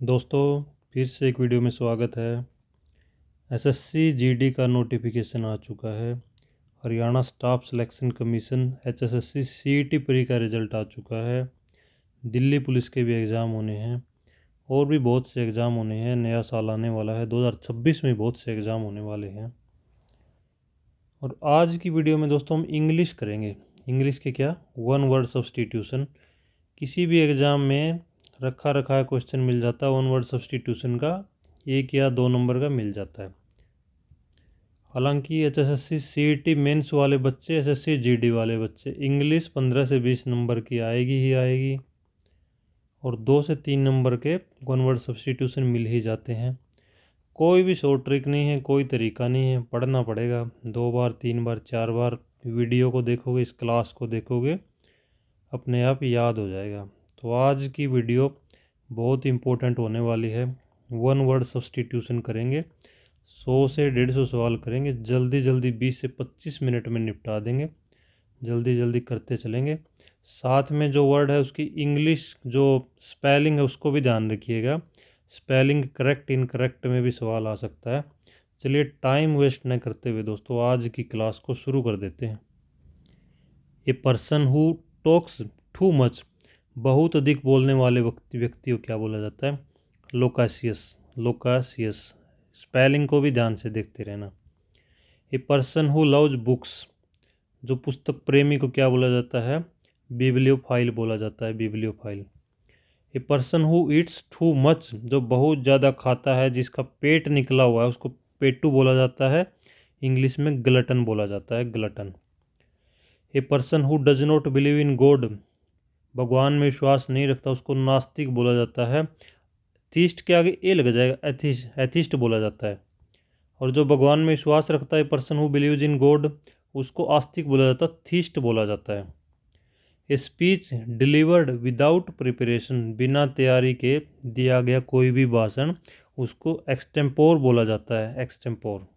दोस्तों, फिर से एक वीडियो में स्वागत है। एसएससी जीडी का नोटिफिकेशन आ चुका है। Haryana staff selection commission HSSC CET pre का रिजल्ट आ चुका है। दिल्ली पुलिस के भी एग्ज़ाम होने हैं और भी बहुत से एग्ज़ाम होने हैं। नया साल आने वाला है, 2026 में बहुत से एग्ज़ाम होने वाले हैं। और आज की वीडियो में दोस्तों हम इंग्लिश करेंगे। इंग्लिश के क्या, वन वर्ड सब्स्टिट्यूशन। किसी भी एग्ज़ाम में रखा रखा क्वेश्चन मिल जाता है, वन वर्ड सब्स्टिट्यूशन का 1 या 2 नंबर का मिल जाता है। हालांकि एचएसएससी सीईटी मेंस वाले बच्चे, एसएससी जीडी वाले बच्चे, इंग्लिश 15 से 20 नंबर की आएगी ही आएगी और 2 से 3 नंबर के वन वर्ड सब्स्टिट्यूशन मिल ही जाते हैं। कोई भी शॉर्ट ट्रिक नहीं है, कोई तरीका नहीं है, पढ़ना पड़ेगा। 2 बार 3 बार 4 बार वीडियो को देखोगे, इस क्लास को देखोगे, अपने आप याद हो जाएगा। तो आज की वीडियो बहुत इम्पोर्टेंट होने वाली है। वन वर्ड सब्स्टिट्यूशन करेंगे, 100 से 150 सवाल करेंगे। जल्दी जल्दी 20 से 25 मिनट में निपटा देंगे। जल्दी जल्दी करते चलेंगे। साथ में जो वर्ड है उसकी इंग्लिश जो स्पेलिंग है उसको भी ध्यान रखिएगा। स्पेलिंग करेक्ट इनकरेक्ट में भी सवाल आ सकता है। चलिए टाइम वेस्ट न करते हुए दोस्तों आज की क्लास को शुरू कर देते हैं। A person who talks too much, बहुत अधिक बोलने वाले व्यक्ति को क्या बोला जाता है? लोकासियस। लोकासियस। स्पेलिंग को भी ध्यान से देखते रहना। A person who loves books, जो पुस्तक प्रेमी को क्या बोला जाता है? बिब्लियोफाइल बोला जाता है, bibliophile. A person who eats to much, जो बहुत ज़्यादा खाता है, जिसका पेट निकला हुआ है, उसको पेटू बोला जाता है। इंग्लिश में ग्लटन बोला जाता है, glutton. A person who does not believe in God, भगवान में विश्वास नहीं रखता, उसको नास्तिक बोला जाता है। थीस्ट के आगे ए लग जाएगा, एथिस्ट बोला जाता है। और जो भगवान में विश्वास रखता है, person who believes in God, उसको आस्तिक बोला जाता है, थीस्ट बोला जाता है। A speech delivered without preparation, बिना तैयारी के दिया गया कोई भी भाषण, उसको एक्सटेम्पोर बोला जाता है, extempore.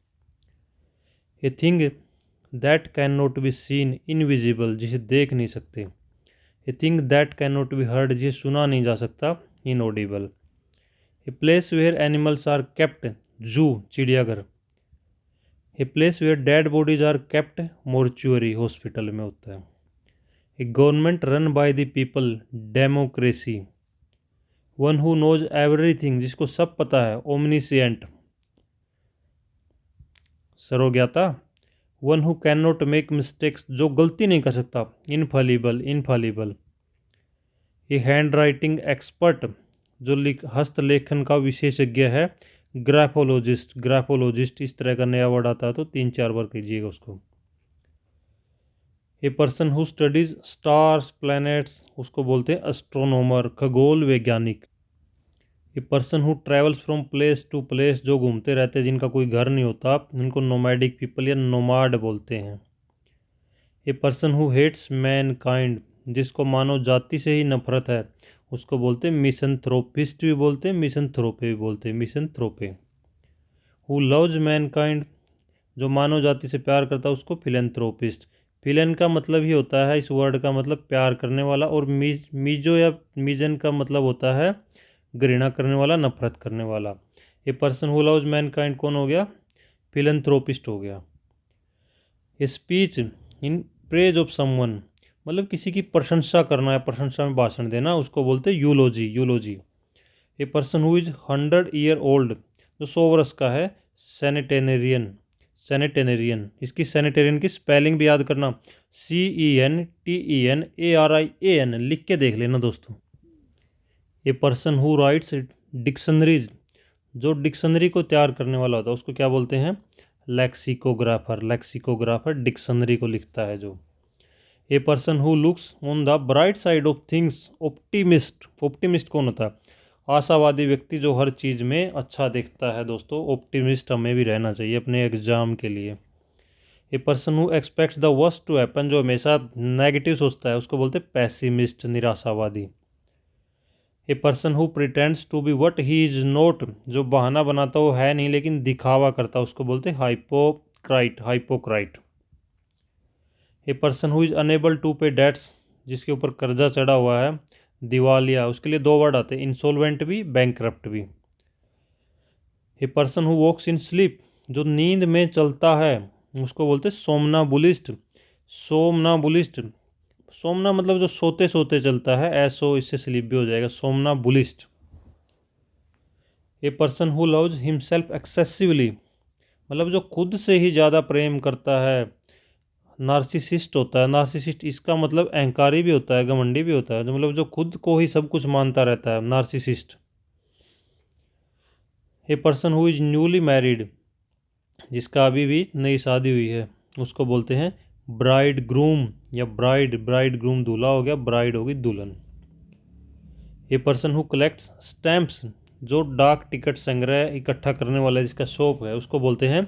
A thing that can not be seen, invisible, जिसे देख नहीं सकते। A thing that can not be heard, जिसे सुना नहीं जा सकता, inaudible. A place where animals are kept, zoo, चिड़ियाघर। A place where dead bodies are kept, mortuary, hospital में होता है। A government run by the people, democracy. One who knows everything, जिसको सब पता है, ओमनिसिएंट, सर्वज्ञाता। One who can not make mistakes, जो गलती नहीं कर सकता, इनफॉलिबल, इनफॉलिबल। ये हैंड राइटिंग एक्सपर्ट, जो हस्तलेखन का विशेषज्ञ है, ग्राफोलॉजिस्ट, ग्राफोलॉजिस्ट। इस तरह का नया वर्ड आता है तो 3-4 बार कीजिएगा उसको। A person who studies stars, planets, उसको बोलते हैं एस्ट्रोनॉमर, खगोल वैज्ञानिक। ए पर्सन हु ट्रैवल्स फ्रॉम प्लेस टू प्लेस, जो घूमते रहते हैं, जिनका कोई घर नहीं होता, उनको नोमैडिक पीपल या नोमाड बोलते हैं। A person who hates mankind, जिसको मानव जाति से ही नफरत है, उसको बोलते हैं मिसनथ्रोपिस्ट भी बोलते हैं, मिसनथ्रोपे भी बोलते हैं, मिसनथ्रोपे। हु लव्स मैन काइंड, जो मानव जाति से प्यार करता है, उसको फिलेंथ्रोपिस्ट। फिलेन का मतलब ही होता है, इस वर्ड का मतलब प्यार करने वाला, और मीजो या मीजन का मतलब होता है घृणा करने वाला, नफरत करने वाला। A person who loves man kind कौन हो गया? फिलेंथ्रोपिस्ट हो गया। A speech in praise of someone, मतलब किसी की प्रशंसा करना है, प्रशंसा में भाषण देना, उसको बोलते हैं यूलोजी, यूलोजी। A person who is 100 year old, जो 100 वर्ष का है, सैनिटेरियन, सैनिटेरियन। इसकी सैनिटेरियन की स्पेलिंग भी याद करना, CENTENARIAN, लिख के देख लेना दोस्तों। A person who rights dictionaries, जो डिक्शनरी को तैयार करने वाला होता है, उसको क्या बोलते हैं? लेक्सिकोग्राफर, लेक्सिकोग्राफर डिक्शनरी को लिखता है जो। A person who looks on the bright side of things, optimist. Optimist कौन होता है? आशावादी व्यक्ति, जो हर चीज़ में अच्छा देखता है दोस्तों। ऑप्टिमिस्ट हमें भी रहना चाहिए अपने एग्जाम के लिए। A person who expects the worst to happen, जो हमेशा नेगेटिव सोचता है, उसको बोलते हैं पैसिमिस्ट, निराशावादी। A person who pretends to be what he is not, जो बहाना बनाता वो है नहीं लेकिन दिखावा करता, उसको बोलते हैं hypocrite, hypocrite. A person who is unable to pay debts, जिसके ऊपर कर्जा चढ़ा हुआ है, दिवालिया, उसके लिए 2 वर्ड आते हैं, इंसॉल्वेंट भी, बैंकरप्ट भी। A person who walks in sleep, जो नींद में चलता है उसको बोलते हैं सोमनाबुलिस्ट। सोमनाबुलिस्ट, सोमना मतलब जो सोते सोते चलता है, ऐसो इससे स्लीप भी हो जाएगा, somnambulist. A person who loves himself excessively, मतलब जो खुद से ही ज़्यादा प्रेम करता है, नार्सिसिस्ट होता है। नार्सिसिस्ट इसका मतलब अहंकारी भी होता है, घमंडी भी होता है, जो मतलब जो खुद को ही सब कुछ मानता रहता है, narcissist. A person who is newly married, जिसका अभी भी नई शादी हुई है, उसको बोलते हैं ब्राइड ग्रूम या ब्राइड। ब्राइड ग्रूम दूल्हा हो गया, ब्राइड होगी दुल्हन। A person who collects stamps, जो डाक टिकट संग्रह इकट्ठा करने वाला जिसका शौक है, उसको बोलते हैं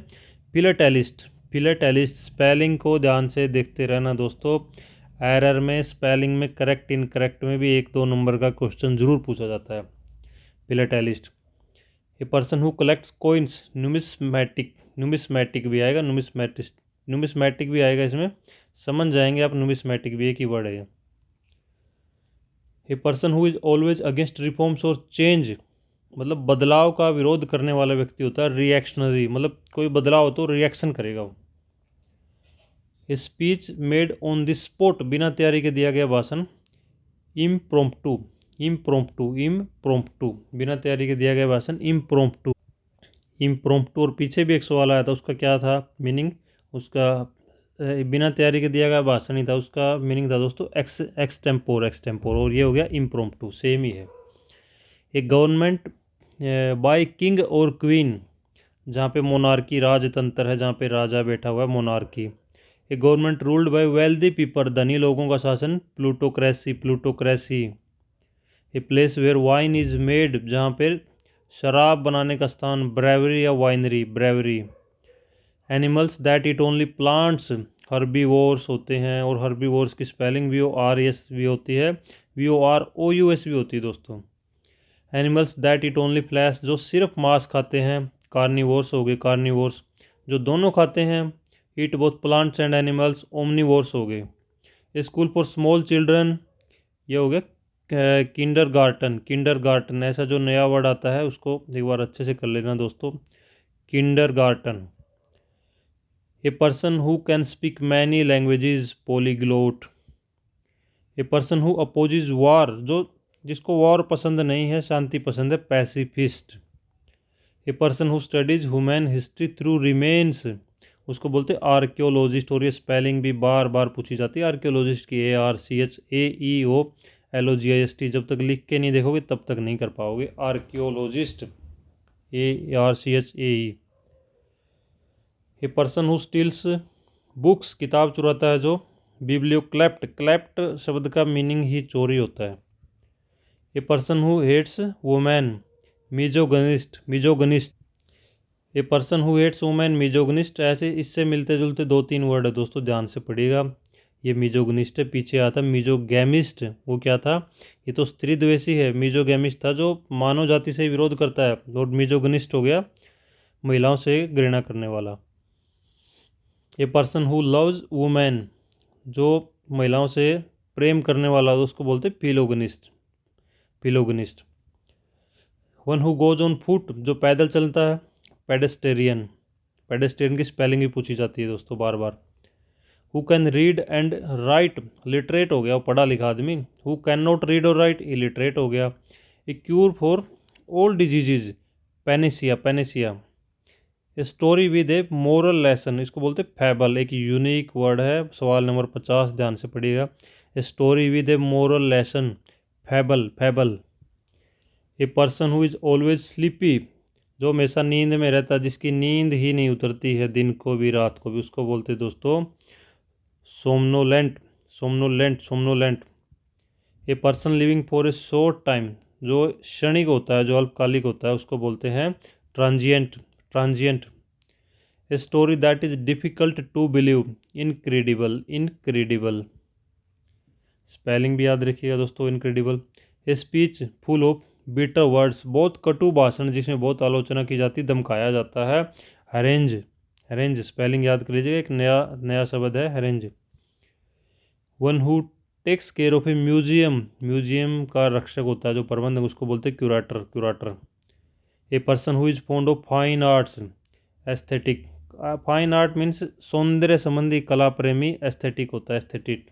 फिलेटेलिस्ट। फिलेटेलिस्ट, स्पेलिंग को ध्यान से देखते रहना दोस्तों, एरर में, स्पेलिंग में, करेक्ट इनकरेक्ट में भी 1-2 नंबर का क्वेश्चन जरूर पूछा जाता है। Philatelist. A person who collects coins, numismatic. Numismatic भी आएगा, न्यूमिस्मैटिस्ट, न्यूमिस्मैटिक भी आएगा, इसमें समझ जाएंगे आप, न्यूमिस्मैटिक भी एक ही वर्ड है। A person who is always against reforms और चेंज, मतलब बदलाव का विरोध करने वाला व्यक्ति होता है रिएक्शनरी, मतलब कोई बदलाव हो तो रिएक्शन करेगा वो। Speech made on the spot, बिना तैयारी के दिया गया भाषण। इम्प्रॉम्प्टू, इम्प्रॉम्प्टू, इम्प्रॉम्प्टू, बिना तैयारी के दिया गया भाषण इम्प्रॉम्प्टू। इम्प्रॉम्प्टू, और पीछे भी एक सवाल आया था, उसका क्या था मीनिंग, उसका बिना तैयारी के दिया गया भाषण ही था, उसका मीनिंग था दोस्तों एक्सटेम्पोर, एक्सटेम्पोर, और ये हो गया इम्प्रॉम्प्टू, सेम ही है। एक गवर्नमेंट बाय किंग और क्वीन, जहाँ पे मोनार्की राजतंत्र है, जहाँ पे राजा बैठा हुआ है, monarchy. A government ruled by wealthy people, धनी लोगों का शासन, plutocracy, plutocracy. A place where wine is made, जहाँ पे शराब बनाने का स्थान, ब्रेवरी या winery, brewery. Animals that eat only plants, herbivores होते हैं, और हर्बीवोर्स की स्पेलिंग VORES भी होती है, VOROUS भी होती है दोस्तों। Animals that eat only flash, जो सिर्फ मांस खाते हैं, कार्निवोर्स हो गए, कार्निवोर्स। जो दोनों खाते हैं, eat both plants and animals, omnivores हो गए। स्कूल फॉर स्मॉल चिल्ड्रन, ये हो गया किंडर गार्टन, किंडर गार्टन, ऐसा जो नया वर्ड आता है उसको एक बार अच्छे से कर लेना दोस्तों, kindergarten. A person who can speak many languages, polyglot. A person who opposes war, जो जिसको वॉर पसंद नहीं है, शांति पसंद है, pacifist. A person who studies human history through remains, उसको बोलते हैं आर्कियोलॉजिस्ट, और ये स्पेलिंग भी बार बार पूछी जाती है आर्कियोलॉजिस्ट की, ARCHAEOLOGIST, जब तक लिख के नहीं देखोगे तब तक नहीं कर पाओगे, archaeologist, ARCHAE। A person who steels books, किताब चुराता है जो, बिब्लियोक्लेप्ट, क्लेप्ट शब्द का मीनिंग ही चोरी होता है। A person who hates women, misogynist, misogynist. A person who hates women, misogynist, ऐसे इससे मिलते जुलते 2-3 वर्ड है दोस्तों, ध्यान से पढ़िएगा। ये मिजोगनिस्ट है, पीछे आता मिजोगैमिस्ट, वो क्या था, ये तो स्त्री द्वेषी है। मिजोगैमिस्ट था जो मानव जाति से विरोध करता है, और मिजोगनिस्ट हो गया महिलाओं से घृणा करने वाला। A person who loves women, जो महिलाओं से प्रेम करने वाला, तो उसको बोलते philogynist, philogynist. One who goes on foot, जो पैदल चलता है, पेडेस्टेरियन, पेडेस्टेरियन की स्पेलिंग भी पूछी जाती है दोस्तों बार बार। Who can read and write, literate हो गया, वो पढ़ा लिखा आदमी। हु कैन नॉट रीड और राइट, इलिटरेट हो गया। A cure for all diseases, panacea, panacea. A story with a moral lesson, इसको बोलते फैबल, एक यूनिक वर्ड है, सवाल नंबर 50 ध्यान से पढ़िएगा। A story with a moral lesson, fable, fable. A person who is always sleepy, जो हमेशा नींद में रहता है, जिसकी नींद ही नहीं उतरती है, दिन को भी रात को भी, उसको बोलते दोस्तों somnolent, somnolent, somnolent. A person living for a short time, जो क्षणिक होता है, जो अल्पकालिक होता है, उसको बोलते हैं transient, transient. A story that is difficult to believe, incredible, incredible, spelling भी याद रखिएगा दोस्तों, incredible. A speech full of bitter words, बहुत कटु भाषण जिसमें बहुत आलोचना की जाती, धमकाया जाता है, हैरेंज, हैरेंज, स्पेलिंग याद कर लीजिएगा, एक नया नया शब्द है harangue. One who takes care of a museum, museum का रक्षक होता है जो प्रबंधक, उसको बोलते हैं curator, curator. A person who is fond of fine arts, aesthetic, fine art means सौंदर्य संबंधी, कला प्रेमी, एस्थेटिक होता है aesthetic.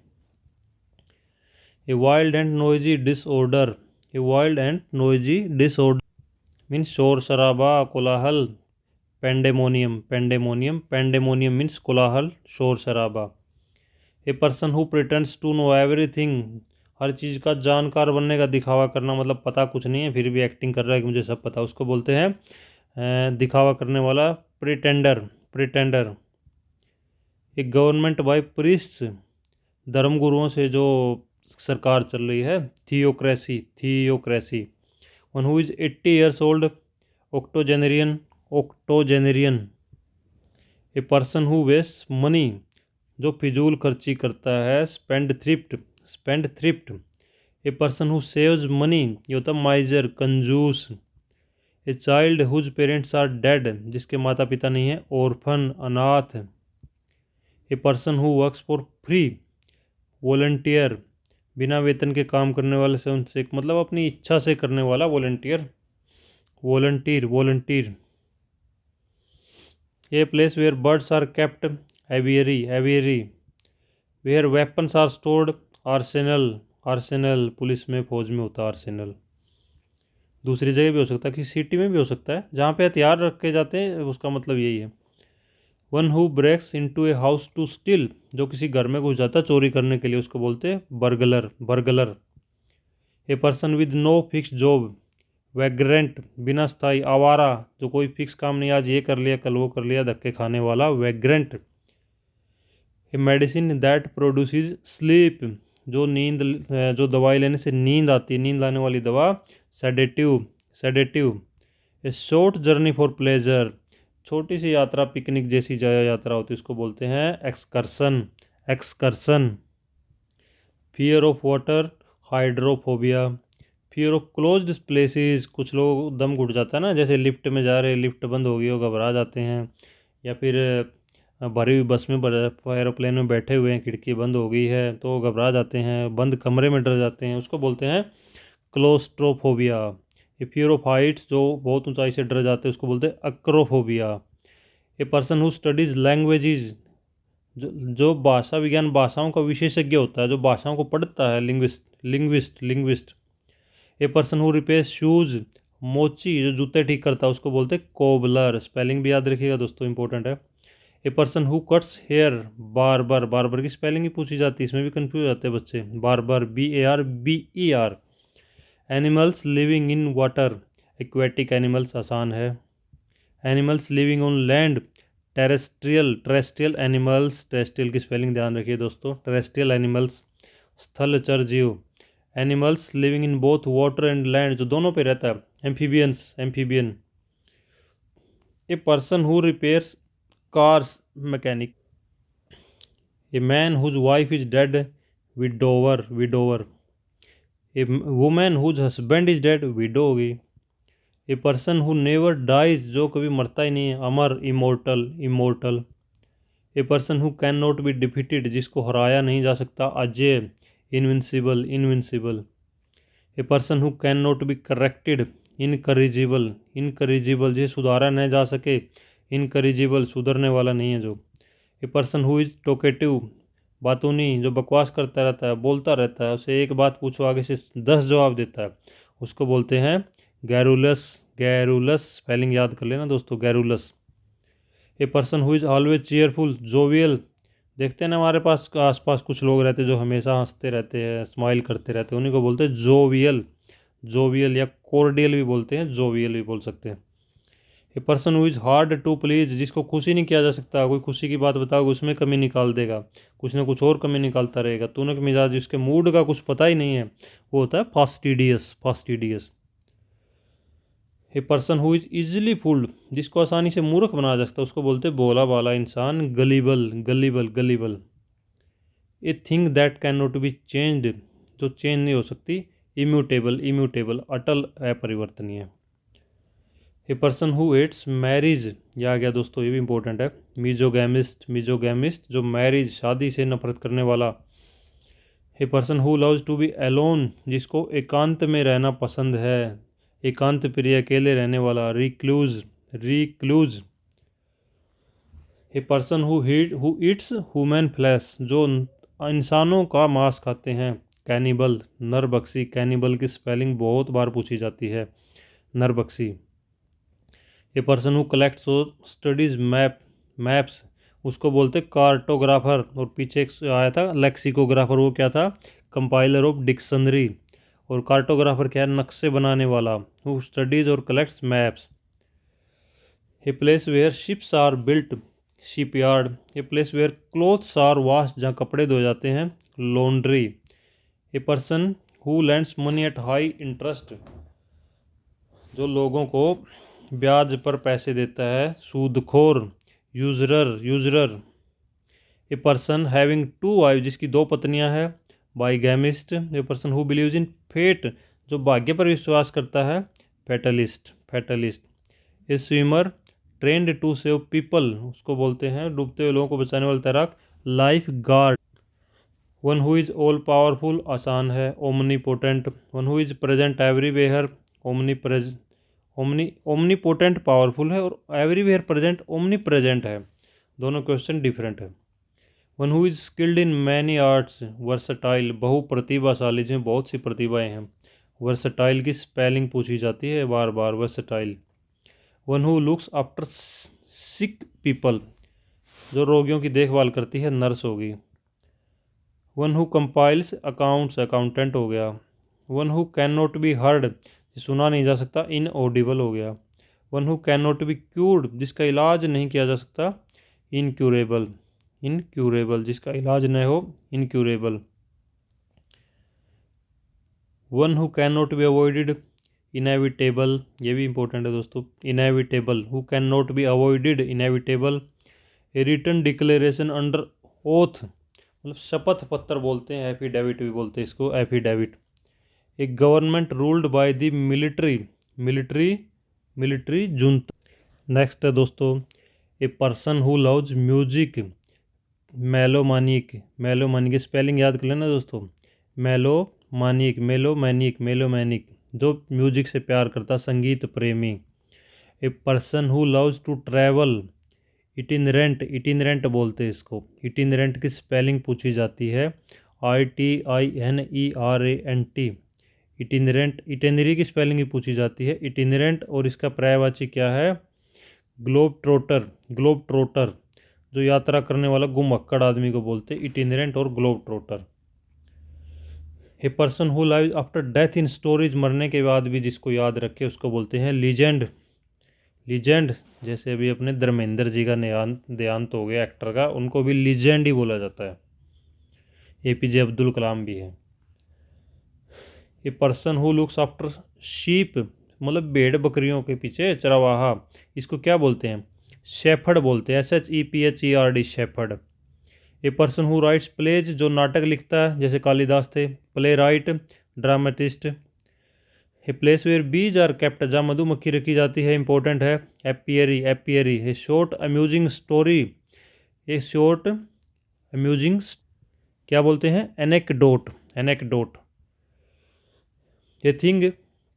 A wild and noisy disorder, a wild and noisy disorder means शोर शराबा, कोलाहल, पेंडेमोनियम, पेंडेमोनियम, पेंडेमोनियम मीन्स कोलाहल, शोर शराबा। A person who pretends to know everything, हर चीज़ का जानकार बनने का दिखावा करना, मतलब पता कुछ नहीं है फिर भी एक्टिंग कर रहा है कि मुझे सब पता, उसको बोलते हैं दिखावा करने वाला, pretender, pretender. A government by priests, धर्मगुरुओं से जो सरकार चल रही है, theocracy, theocracy. One who is 80 years old, octogenarian, octogenarian. A person who waste money, जो फिजूल खर्ची करता है, spendthrift, spendthrift. A person who saves money, ये होता है माइजर, कंजूस। A child whose parents are dead, जिसके माता पिता नहीं है, ऑर्फन, अनाथ। A person who works for free, volunteer, बिना वेतन के काम करने वाले से, उनसे मतलब अपनी इच्छा से करने वाला, volunteer, volunteer, volunteer. A place where birds are kept, aviary, aviary. Where weapons are stored, arsenal, arsenal, police में फौज में होता है आर्सेनल। दूसरी जगह भी हो सकता है, किसी सिटी में भी हो सकता है जहाँ पे हथियार रखे जाते हैं, उसका मतलब यही है। One who breaks into a house to steal, जो किसी घर में घुस जाता है चोरी करने के लिए, उसको बोलते हैं burglar, burglar. A person with no fix job, vagrant, बिना स्थायी, आवारा, जो कोई फिक्स काम नहीं, आज ये कर लिया कल वो कर लिया, धक्के खाने वाला, vagrant. A medicine that produces sleep, जो नींद, जो दवाई लेने से नींद आती है, नींद लाने वाली दवा, sedative, sedative. A short journey for pleasure, छोटी सी यात्रा, पिकनिक जैसी यात्रा होती है, उसको बोलते हैं excursion, excursion. Fear of water, hydrophobia. Fear of closed places, कुछ लोग दम घुट जाता है ना, जैसे लिफ्ट में जा रहे, लिफ्ट बंद हो गई हो, घबरा जाते हैं, या फिर भरी हुई बस में, एरोप्लेन में बैठे हुए हैं, खिड़की बंद हो गई है तो घबरा जाते हैं, बंद कमरे में डर जाते हैं, उसको बोलते हैं क्लोस्ट्रोफोबिया। ये फियर ऑफ हाइट्स, जो बहुत ऊंचाई से डर जाते हैं, उसको बोलते हैं acrophobia. A person who studies languages, जो भाषा विज्ञान, भाषाओं का विशेषज्ञ होता है, जो भाषाओं को पढ़ता है, linguist, linguist, linguist. A person who repairs shoes, मोची, जो जूते ठीक करता है, उसको बोलते हैं कोबलर। स्पेलिंग भी याद रखिएगा दोस्तों, इंपॉर्टेंट है। A person who cuts hair, barber, barber की स्पेलिंग ही पूछी जाती है, इसमें भी कंफ्यूज हो जाते हैं बच्चे, barber, BAR, BER। Animals living in water, aquatic animals, आसान है। Animals living on land, terrestrial, terrestrial animals, terrestrial की स्पेलिंग ध्यान रखिए दोस्तों, टेरेस्ट्रियल एनिमल्स। स्थलचर जीव, animals living in both water and land, जो दोनों पे रहता है, amphibians, amphibian. A person who repairs cars, mechanic. A man whose wife is dead, widower, widower. A woman whose husband is dead, widow होगी। A person who never dies, जो कभी मरता ही नहीं है, अमर, immortal, immortal. A person who can not be defeated, जिसको हराया नहीं जा सकता, अजय, invincible, invincible. A person who can not be corrected, incorrigible, incorrigible, जिसे सुधारा न जा सके, इनकरिजिबल, सुधरने वाला नहीं है जो। A person who is talkative, बातूनी, जो बकवास करता रहता है, बोलता रहता है, उसे एक बात पूछो आगे से 10 जवाब देता है, उसको बोलते हैं गैरुलस, गैरुलस, स्पेलिंग याद कर लेना दोस्तों, garrulous. A person who is always cheerful, jovial, देखते हैं ना हमारे पास आसपास कुछ लोग रहते हैं जो हमेशा हंसते रहते हैं, स्माइल करते रहते हैं, उन्हीं को बोलते हैं जोवियल, जोवियल, या कोर्डियल भी बोलते हैं, जोवियल भी बोल सकते हैं। A person who is hard to please, जिसको खुशी नहीं किया जा सकता, कोई खुशी की बात बताओगे उसमें कमी निकाल देगा, कुछ ना कुछ और कमी निकालता रहेगा, तुनक मिजाज, जिसके मूड का कुछ पता ही नहीं है, वो होता है fastidious, fastidious. A person who is easily fooled, जिसको आसानी से मूर्ख बनाया जा सकता है, उसको बोलते हैं भोला भाला इंसान, gullible, gullible, gullible. A thing that can not be changed, जो चेंज नहीं हो सकती, इम्यूटेबल, इम्यूटेबल, अटल, अपरिवर्तनीय। A person who hates marriage, यह आ गया दोस्तों, ये भी इंपॉर्टेंट है, मीजोगैमिस्ट, मीजोगैमिस्ट, जो मैरिज, शादी से नफरत करने वाला। A person who loves to be alone, जिसको एकांत में रहना पसंद है, एकांत प्रिय, अकेले रहने वाला, recluse, recluse. A person who Yeats human flesh, जो इंसानों का मांस खाते हैं, कैनिबल, नरभक्षी। कैनिबल की स्पेलिंग बहुत बार पूछी जाती है, नरभक्षी। ए पर्सन हु कलेक्ट्स और स्टडीज मैप्स, उसको बोलते कार्टोग्राफर। और पीछे एक आया था लेक्सिकोग्राफर, वो क्या था, कंपाइलर ऑफ डिक्शनरी। और कार्टोग्राफर क्या है, नक्शे बनाने वाला। हु स्टडीज और collects maps. A place where ships are built, shipyard. A place where clothes are wash, जहाँ कपड़े धोए जाते हैं, laundry. A person who lends money at high interest, जो लोगों को ब्याज पर पैसे देता है, सूदखोर, usurer. A person having two wife, जिसकी दो पत्नियां हैं, bigamist. A person who believes in fate, जो भाग्य पर विश्वास करता है, fatalist. A swimmer trained to save people, उसको बोलते हैं डूबते हुए लोगों को बचाने वाला तैराक, life guard. One who is all powerful, आसान है, omnipotent. One who is present everywhere, omnipotent powerful है, और एवरीवेयर प्रेजेंट ओमनी प्रेजेंट है। दोनों क्वेश्चन डिफरेंट है। One who is skilled in many arts, versatile, बहु प्रतिभाशाली, जिसमें बहुत सी प्रतिभाएं हैं। वर्सटाइल की स्पेलिंग पूछी जाती है बार बार, versatile. One who looks after sick people, जो रोगियों की देखभाल करती है, नर्स होगी। One who compiles accounts, accountant हो गया। One who can not be heard, सुना नहीं जा सकता, इनऑडिबल हो गया। One who can not be cured, जिसका इलाज नहीं किया जा सकता, इनक्यूरेबल, जिसका इलाज न हो, incurable. One who can not be avoided, inevitable, ये भी इंपॉर्टेंट है दोस्तों, inevitable. Who can not be avoided, inevitable. A written declaration under oath, मतलब शपथ पत्र बोलते हैं, एफिडेविट भी बोलते हैं इसको, affidavit. A government ruled by the military junta. Next है दोस्तों, a person who loves music, melomaniac की स्पेलिंग याद कर लेना दोस्तों, मेलोमैनिक, जो म्यूजिक से प्यार करता, संगीत प्रेमी। A person who loves to travel, itinerant बोलते हैं इसको, इटिनरेंट की स्पेलिंग पूछी जाती है, ITINERANT। इटिनरी की स्पेलिंग ही पूछी जाती है, इटिनरेंट। और इसका पर्यायवाची क्या है, ग्लोब ट्रोटर, जो यात्रा करने वाला घुमक्कड़ आदमी को बोलते हैं, इटिनरेंट और globe trotter. A person who live after death in stories, मरने के बाद भी जिसको याद रखे, उसको बोलते हैं लीजेंड। जैसे अभी अपने धर्मेंद्र जी का देहांत हो गया, एक्टर का, उनको भी लीजेंड ही बोला जाता है। APJ अब्दुल कलाम भी है। A person who looks after sheep, मतलब भेड़ बकरियों के पीछे चरवाहा, इसको क्या बोलते हैं, शेफर्ड बोलते हैं, SHEPHERD, shepherd. A person who writes plays, जो नाटक लिखता है, जैसे कालिदास थे, playwright, dramatist. A place where bees are kept, जहाँ मधुमक्खी रखी जाती है, इंपॉर्टेंट है, apiary. A short amusing story, क्या बोलते हैं, anecdote. A thing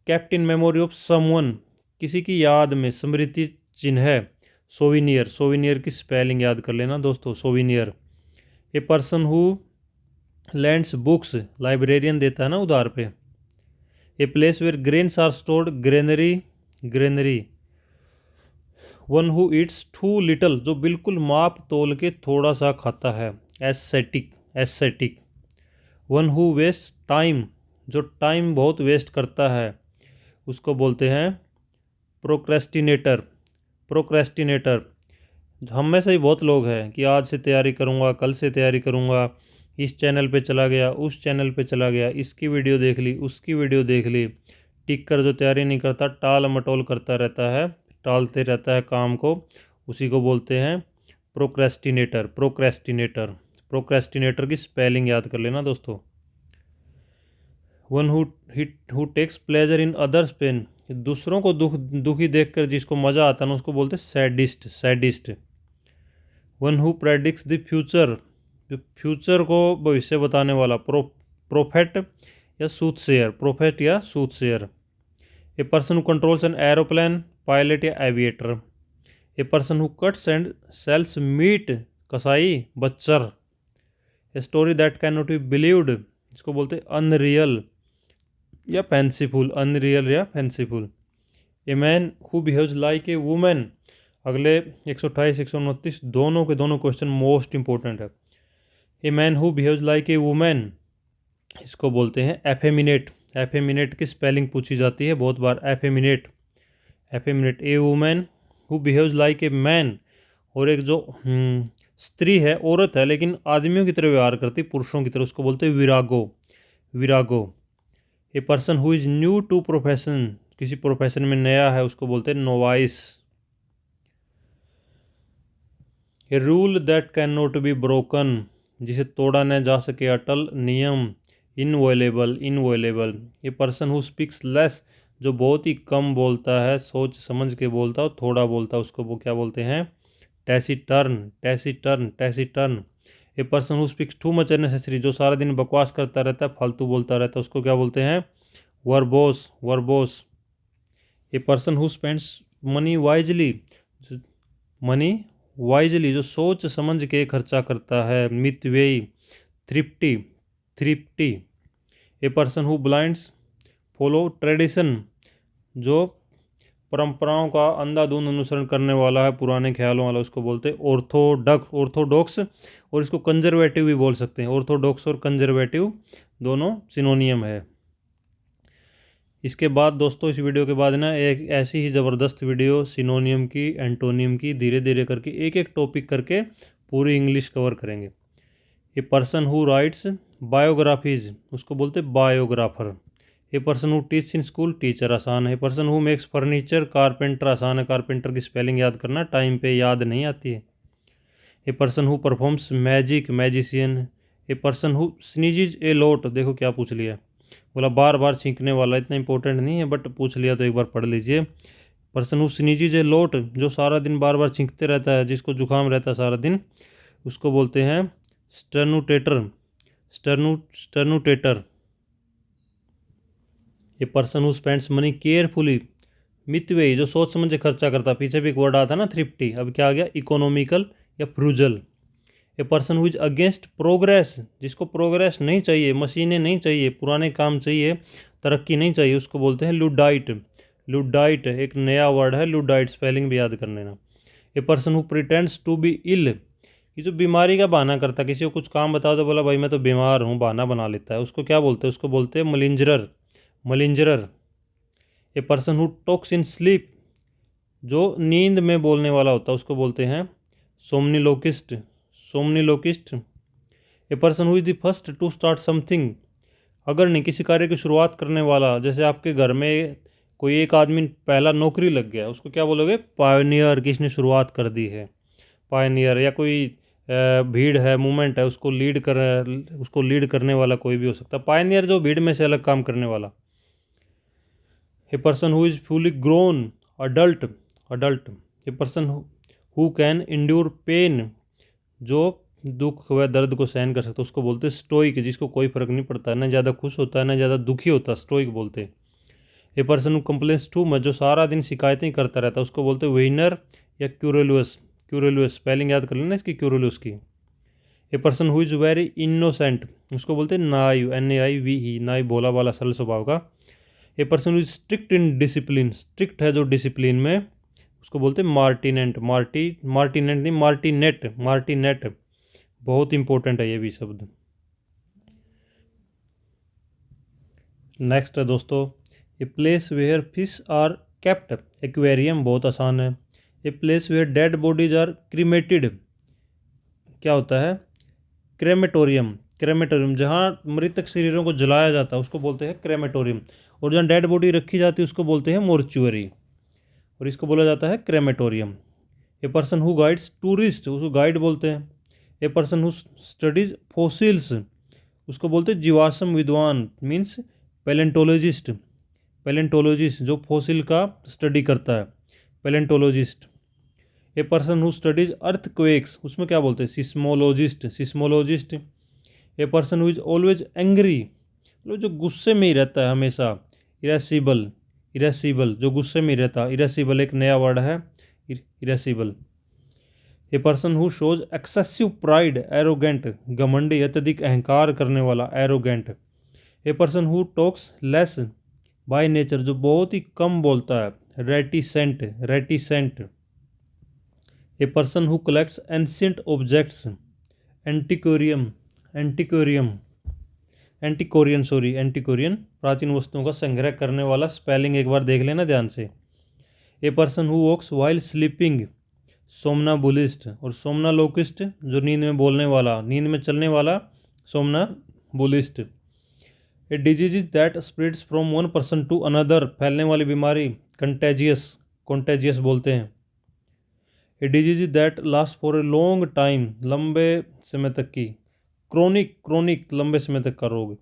kept in memory of someone, किसी की याद में, स्मृति चिन्ह है, सोविनियर की स्पेलिंग याद कर लेना दोस्तों, souvenir. A person who lends books, librarian देता है ना उधार पे। A place where grains are stored, granary. One who eats too little, जो बिल्कुल माप तोल के थोड़ा सा खाता है, aesthetic. One who waste time, जो टाइम बहुत वेस्ट करता है, उसको बोलते हैं प्रोक्रेस्टिनेटर। हम में से ही बहुत लोग हैं कि आज से तैयारी करूँगा, कल से तैयारी करूँगा, इस चैनल पे चला गया, उस चैनल पे चला गया, इसकी वीडियो देख ली, उसकी वीडियो देख ली, टिक कर जो तैयारी नहीं करता, टाल मटोल करता रहता है, टालते रहता है काम को, उसी को बोलते हैं प्रोक्रेस्टिनेटर की स्पेलिंग याद कर लेना दोस्तों। One who takes pleasure in others pain, दूसरों को दुखी देखकर जिसको मज़ा आता है ना, उसको बोलते हैं sadist. One who predicts the future, future को भविष्य बताने वाला, प्रोफेट या सूथसेयर, प्रोफेट या soothsayer. A person who controls an aeroplane, pilot या aviator. A person who cuts and sells meat, कसाई, butcher. A story that can not be believed, इसको बोलते हैं अनरियल या फैंसीफुल, अनरियल या fanciful. A man who behaves like a woman, अगले 128 129 दोनों के दोनों क्वेश्चन मोस्ट इंपॉर्टेंट है। ए man who behaves like a women, इसको बोलते हैं एफेमिनेट। एफेमिनेट की स्पेलिंग पूछी जाती है बहुत बार, effeminate, effeminate. A woman who behaves like a man, और एक जो स्त्री है, औरत है लेकिन आदमियों की तरह व्यवहार करती, पुरुषों की तरह, उसको बोलते हैं virago, virago. A person who is new to profession, किसी प्रोफेशन में नया है, उसको बोलते हैं novice. A rule that can not be broken, जिसे तोड़ा न जा सके, अटल नियम, inviolable, inviolable. A person who speaks less, जो बहुत ही कम बोलता है, सोच समझ के बोलता है, थोड़ा बोलता है, उसको वो क्या बोलते हैं, taciturn, taciturn, taciturn. A person who speaks too much unnecessary, जो सारा दिन बकवास करता रहता है, फालतू बोलता रहता है, उसको क्या बोलते हैं, verbose, verbose. A person who spends money wisely, money wisely, जो सोच समझ के खर्चा करता है, मितव्ययी, thrifty, thrifty. A person who blinds follow tradition, जो परंपराओं का अंधाधुंध अनुसरण करने वाला है, पुराने ख्यालों वाला, उसको बोलते हैं ऑर्थोडॉक्स, ऑर्थोडॉक्स। और इसको कंजर्वेटिव भी बोल सकते हैं, ऑर्थोडॉक्स और कंजर्वेटिव दोनों सिनोनियम है। इसके बाद दोस्तों, इस वीडियो के बाद ना एक ऐसी ही ज़बरदस्त वीडियो सिनोनियम की, एंटोनियम की, धीरे धीरे करके एक एक टॉपिक करके पूरी इंग्लिश कवर करेंगे। A person who rights biographies, उसको बोलते हैं biographer. A person who teach in school, teacher आसान है। A person who makes furniture, carpenter आसान है, कारपेंटर की स्पेलिंग याद करना, टाइम पे याद नहीं आती है। A person who performs magic, magician. A person who sneezes a lot, देखो क्या पूछ लिया, बोला बार बार छींकने वाला, इतना इंपॉर्टेंट नहीं है बट पूछ लिया तो एक बार पढ़ लीजिए। Person who sneezes a lot, जो सारा दिन बार बार छींकते रहता है, जिसको जुकाम रहता है सारा दिन, उसको बोलते हैं sternutator, sternutator. A person who spends money carefully, मितव्ययी, जो सोच समझ के खर्चा करता, पीछे भी एक वर्ड आता ना थ्रिफ्टी, अब क्या आ गया, इकोनॉमिकल या frugal. A person who is against progress, जिसको प्रोग्रेस नहीं चाहिए, मशीनें नहीं चाहिए, पुराने काम चाहिए, तरक्की नहीं चाहिए, उसको बोलते हैं लुडाइट, लुडाइट एक नया वर्ड है, लुडाइट, स्पेलिंग भी याद कर लेना। A person who pretends to be ill, ये जो बीमारी का बहाना करता, किसी को कुछ काम बताओ तो बोला भाई मैं तो बीमार हूँ, बहाना बना लेता है, उसको क्या बोलते हैं, उसको बोलते हैं malingerer, malingerer. A person who talks in sleep, जो नींद में बोलने वाला होता है, उसको बोलते हैं somniloquist, somniloquist. A person who is the first to start something, अगर नहीं किसी कार्य की शुरुआत करने वाला, जैसे आपके घर में कोई एक आदमी पहला नौकरी लग गया, उसको क्या बोलोगे, पायनियर, किसने शुरुआत कर दी है, पायनियर। या कोई भीड़ है, मूवमेंट है, उसको लीड करने वाला कोई भी हो सकता है, पायनियर जो भीड़ में से अलग काम करने वाला। A person who is fully grown, adult, adult. A person who can endure pain, जो दुख व दर्द को सहन कर सकता है, उसको बोलते हैं स्टोइक, जिसको कोई फर्क नहीं पड़ता, ना ज़्यादा खुश होता है ना ज़्यादा दुखी होता, स्टोइक बोलते हैं। A person who complains too much, जो सारा दिन शिकायतें करता रहता है, उसको बोलते हैं वेनर या क्यूरेलुअस, क्यूरेलुअस, स्पेलिंग याद कर लेना इसकी, क्यूरेलुअस की। A person who is very innocent, उसको बोलते हैं नाइव, NAIV, नाइव, भोला भाला सरल स्वभाव का। A person who is strict in discipline, strict है जो डिसिप्लिन में, उसको बोलते हैं मार्टिनेंट, मार्टिनेंट नहीं, मार्टिनेट, मार्टिनेट, बहुत इंपॉर्टेंट है ये भी शब्द। नेक्स्ट है दोस्तों, a place where fish are kept, aquarium, बहुत आसान है। A place where dead bodies are cremated, क्या होता है, क्रेमेटोरियम, क्रेमेटोरियम, जहाँ मृतक शरीरों को जलाया जाता है उसको बोलते हैं क्रेमेटोरियम, और जहाँ डेड बॉडी रखी जाती है उसको बोलते हैं मोर्चुअरी, और इसको बोला जाता है crematorium. A person who guides tourist, उसको गाइड बोलते हैं। A person who studies fossils, उसको बोलते हैं जीवाश्म विद्वान, मीन्स पैलेंटोलॉजिस्ट, पैलेंटोलॉजिस्ट जो फॉसिल का स्टडी करता है, palaeontologist. A person who studies earthquakes, उसमें क्या बोलते हैं, seismologist, seismologist. A person who is always angry, मतलब जो गुस्से में ही रहता है हमेशा, इरेसिबल, इरेसिबल जो गुस्से में ही रहता, इरेसिबल एक नया वर्ड है, irascible. A person who shows excessive pride, arrogant घमंडी, अत्यधिक अहंकार करने वाला, arrogant. A person who talks less by nature जो बहुत ही कम बोलता है, reticent, reticent. A person who collects ancient objects, antiquarium, antiquarium, antiquarian, sorry antiquarian, प्राचीन वस्तुओं का संग्रह करने वाला। स्पेलिंग एक बार देख लेना ध्यान से। A person who walks while sleeping, somnambulist. और सोमनालोकिस्ट जो नींद में बोलने वाला, नींद में चलने वाला, somnambulist. A disease that spreads from one person to another, फैलने वाली बीमारी, कंटेजियस, कॉन्टेजियस बोलते हैं। A disease that last for a long time, लंबे समय तक की, क्रोनिक, क्रोनिक लंबे समय तक का रोग।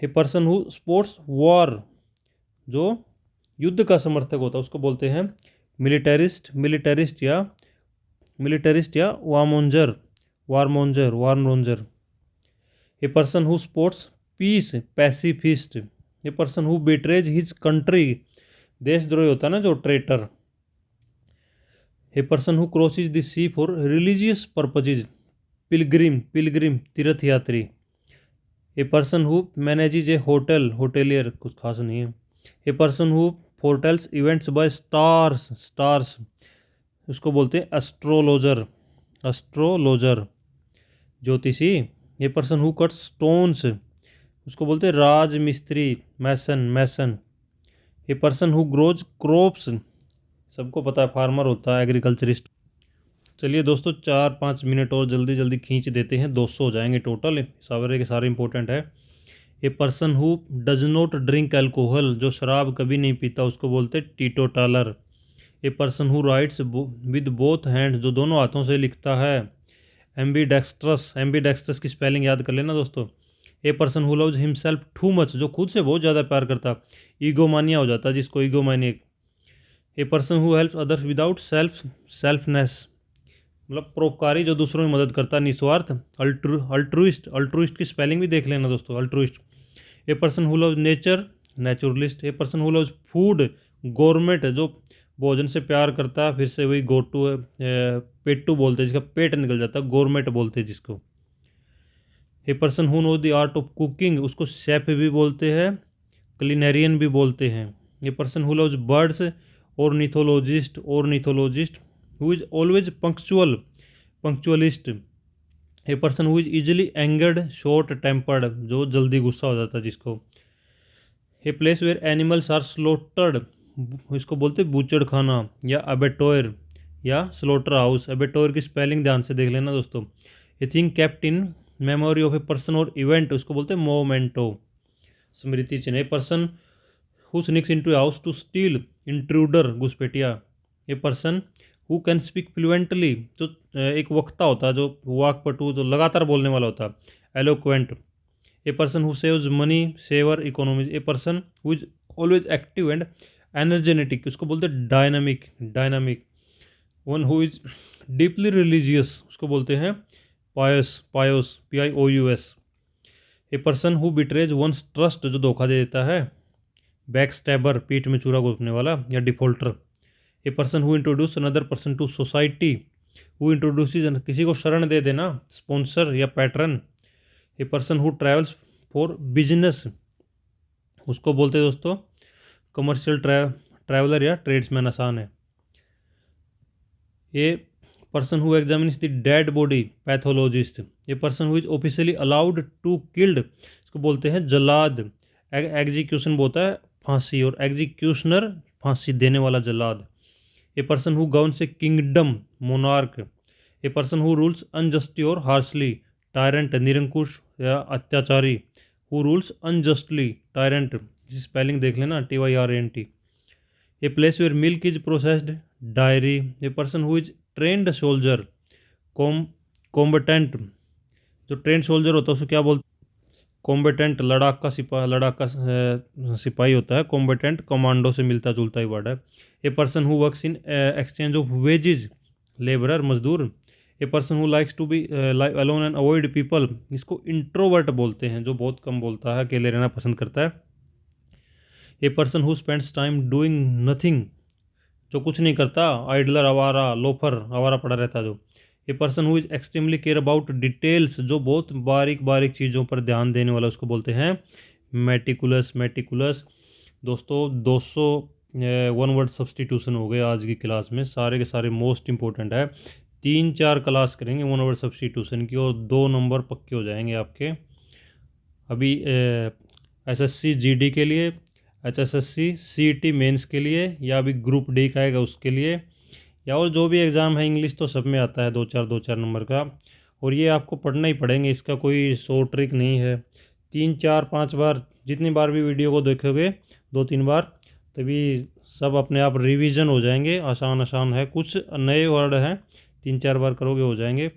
A person who sports war जो युद्ध का समर्थक होता है उसको बोलते हैं मिलिटरिस्ट, मिलिटरिस्ट या warmonger, warmonger, warmonger. A person who supports peace, pacifist. A person who betrays his country, देशद्रोही होता है ना जो, traitor. A person who crosses the sea for religious purposes, pilgrim, pilgrim तीर्थ यात्री। A person who manages a hotel, hotelier कुछ खास नहीं है। A person who foretells events by stars, stars उसको बोलते हैं एस्ट्रोलॉजर, एस्ट्रोलॉजर ज्योतिषी। A person who cuts stones उसको बोलते हैं राज मिस्त्री, mason, mason. A person who grows crops, सबको पता है फार्मर होता है, एग्रीकल्चरिस्ट। चलिए दोस्तों 4-5 मिनट और जल्दी जल्दी खींच देते हैं, 200 हो जाएंगे टोटल, सारे के सारे इंपॉर्टेंट है। A person who does not drink alcohol जो शराब कभी नहीं पीता उसको बोलते हैं teetotaller. A person who writes with both hand जो दोनों हाथों से लिखता है, एम्बीडेक्स्ट्रस, एम्बीडेक्स्ट्रस की स्पेलिंग याद कर लेना दोस्तों। A person who loves himself to much जो खुद से बहुत ज़्यादा प्यार करता, ईगोमानिया हो जाता है जिसको, egomaniac. A person who helps others without selfness मतलब परोपकारी जो दूसरों में मदद करता, निस्वार्थ, अल्ट्रुइस्ट, अल्ट्रुइस्ट की स्पेलिंग भी देख लेना दोस्तों, altruist. A person who loves nature, naturalist. A person who loves food, government जो भोजन से प्यार करता है, फिर से वही गोटू, पेट्टू बोलते हैं जिसका पेट निकल जाता है, गवर्नमेंट बोलते हैं जिसको। A person who know the art of cooking उसको शेफ भी बोलते हैं, क्लिनेरियन भी बोलते हैं। A person who loves birds, ornithologist, ornithologist. Who is always punctual, punctualist. A person who is easily angered, short tempered जो जल्दी गुस्सा हो जाता है जिसको। A place where animals are slaughtered इसको बोलते बूचड़ खाना या अबेटोयर या स्लोटर हाउस। अबेटोयर की स्पेलिंग ध्यान से देख लेना दोस्तों। A thing kept in memory of a person और इवेंट उसको बोलते हैं मोमेंटो, स्मृति चिन्ह। A person who sneaks into a house to steal, intruder, घुसपैठिया। A person who can speak fluently जो एक वक्ता होता है जो वाकपटु जो लगातार बोलने वाला होता है, eloquent. A person who saves money, saver, economy. A person who is always active and energetic उसको बोलते हैं dynamic, dynamic. One who is deeply religious उसको बोलते हैं pious, pious, PIOUS। A person who betrays one's trust जो धोखा दे देता है, बैक स्टैबर, पीठ में चूरा घोंपने वाला या defaulter. A person who introduce another person to society, who introduces किसी को शरण दे देना, स्पॉन्सर या patron. A person who travels for business उसको बोलते हैं दोस्तों कमर्शियल ट्रैवलर या ट्रेड्समैन, आसान है। A person who examines the dead body, pathologist. A person who is officially allowed to killed इसको बोलते हैं जलाद। एग्जीक्यूशन बोलता है फांसी और एग्जीक्यूशनर फांसी देने वाला जलाद। A person who governs a kingdom, monarch. A person who rules unjustly और हार्शली, टायरेंट, निरंकुश या अत्याचारी। Who rules unjustly, tyrant spelling देख लेना, TYRANT। A place where milk is processed, dairy. A person who is trained soldier, combatant जो trained soldier होता है उसको क्या बोलते, कॉम्बटेंट लड़ाका सिपाही, लड़ाका सिपाही होता है, कॉम्बटेंट कमांडो से मिलता जुलता ही वर्ड है। A person who works in exchange of wages, labourer, मजदूर। A person who likes to be alone and avoid people, इसको इंट्रोवर्ट बोलते हैं, जो बहुत कम बोलता है, अकेले रहना पसंद करता है। A person who spends time doing nothing, जो कुछ नहीं करता, आइडलर, आवारा, लोफर, आवारा पड़ा रहता जो। A person who is extremely care about details, जो बहुत बारीक बारीक चीज़ों पर ध्यान देने वाला, उसको बोलते हैं मेटिकुलस। मेटिकुलस। दोस्तों 200 वन वर्ड सब्सटीट्यूशन हो गए आज की क्लास में, सारे के सारे मोस्ट इंपॉर्टेंट है। 3-4 क्लास करेंगे वन वर्ड सब्सटीट्यूशन की और 2 नंबर पक्के हो जाएंगे आपके। अभी एसएससी जीडी के लिए, एचएसएससी सीईटी मेंस के लिए, या अभी ग्रुप डी का आएगा उसके लिए, या और जो भी एग्ज़ाम है, इंग्लिश तो सब में आता है 2-4 नंबर का, और ये आपको पढ़ना ही पड़ेंगे, इसका कोई शॉर्ट ट्रिक नहीं है। 3-4-5 बार, जितनी बार भी वीडियो को देखोगे 2-3 बार, तभी सब अपने आप रिवीजन हो जाएंगे। आसान आसान है, कुछ नए वर्ड हैं, 3-4 बार करोगे हो जाएंगे।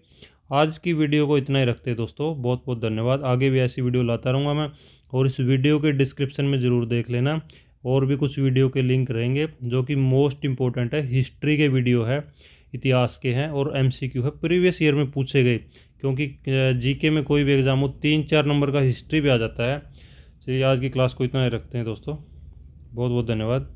आज की वीडियो को इतना ही रखते हैं दोस्तों, बहुत बहुत धन्यवाद। आगे भी ऐसी वीडियो लाता रहूँगा मैं, और इस वीडियो के डिस्क्रिप्शन में ज़रूर देख लेना, और भी कुछ वीडियो के लिंक रहेंगे जो कि मोस्ट इंपॉर्टेंट है। हिस्ट्री के वीडियो है, इतिहास के हैं, और एमसीक्यू है, प्रीवियस ईयर में पूछे गए, क्योंकि जीके में कोई भी एग्ज़ाम हो 3-4 नंबर का हिस्ट्री भी आ जाता है। चलिए आज की क्लास को इतना ही रखते हैं दोस्तों, बहुत बहुत धन्यवाद।